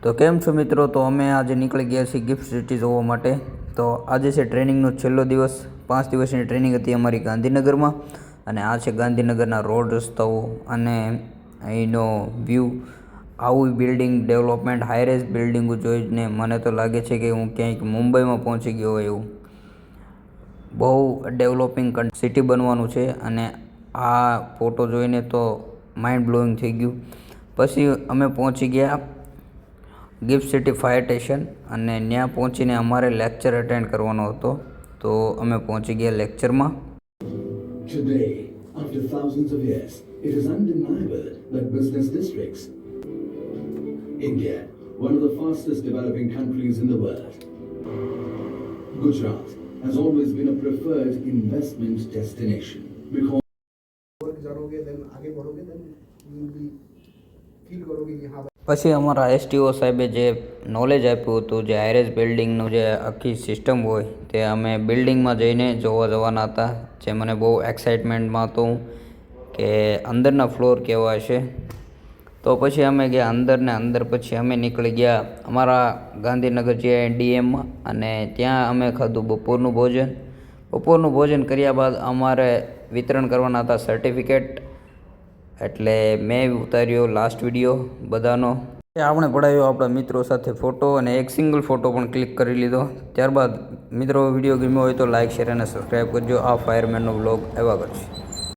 તો કેમ છો મિત્રો? તો અમે આજે નીકળી ગયા છીએ ગિફ્ટ સિટી જોવા માટે. તો આજે છે ટ્રેનિંગનો છેલ્લો દિવસ. 5 દિવસની ટ્રેનિંગ હતી અમારી ગાંધીનગરમાં, અને આ છે ગાંધીનગરના રોડ રસ્તાઓ અને અહીંનો વ્યૂ. આવું બિલ્ડિંગ ડેવલપમેન્ટ, હાઈરેઝ બિલ્ડિંગો જોઈને મને તો લાગે છે કે હું ક્યાંક મુંબઈમાં પહોંચી ગયો હોય એવું. બહુ ડેવલપિંગ સિટી બનવાનું છે, અને આ ફોટો જોઈને તો માઇન્ડ બ્લોઈંગ થઈ ગયું. પછી અમે પહોંચી ગયા ગિફ્ટ સિટી ફાયર સ્ટેશન, અને ત્યાં પહોંચીને અમારે લેક્ચર અટેન્ડ કરવાનો હતો. તો અમે પહોંચી ગયા લેક્ચરમાં. Today, after thousands of years, it is undeniable that business districts, India, one of the fastest developing countries in the world, Gujarat has always been a preferred investment destination because પછી અમારા STO સાહેબે જે knowledge આપ્યું હતું, જે હાઈરેઝ બિલ્ડિંગનું જે આખી system હોય તે અમે બિલ્ડિંગમાં જઈને જોવા જવાના હતા. જે મને બહુ એક્સાઇટમેન્ટમાં હતું કે અંદરના ફ્લોર કેવા હશે. તો પછી અમે ગયા અંદર પછી અમે નીકળી ગયા અમારા ગાંધીનગર ડીએમમાં, અને ત્યાં અમે ખાધું બપોરનું ભોજન. બપોરનું ભોજન કર્યા બાદ અમારે વિતરણ કરવાના હતા સર્ટિફિકેટ, એટલે મેં ઉતાર્યો લાસ્ટ વિડીયો બધાનો. આપણે પડાવ્યો આપણા મિત્રો સાથે ફોટો, અને એક સિંગલ ફોટો પણ ક્લિક કરી લીધો. ત્યારબાદ મિત્રો વિડીયો ગમ્યો હોય તો લાઇક, શેર અને સબસ્ક્રાઈબ કરજો. આ ફાયરમેનનો વ્લોગ આવ્યા કરશે.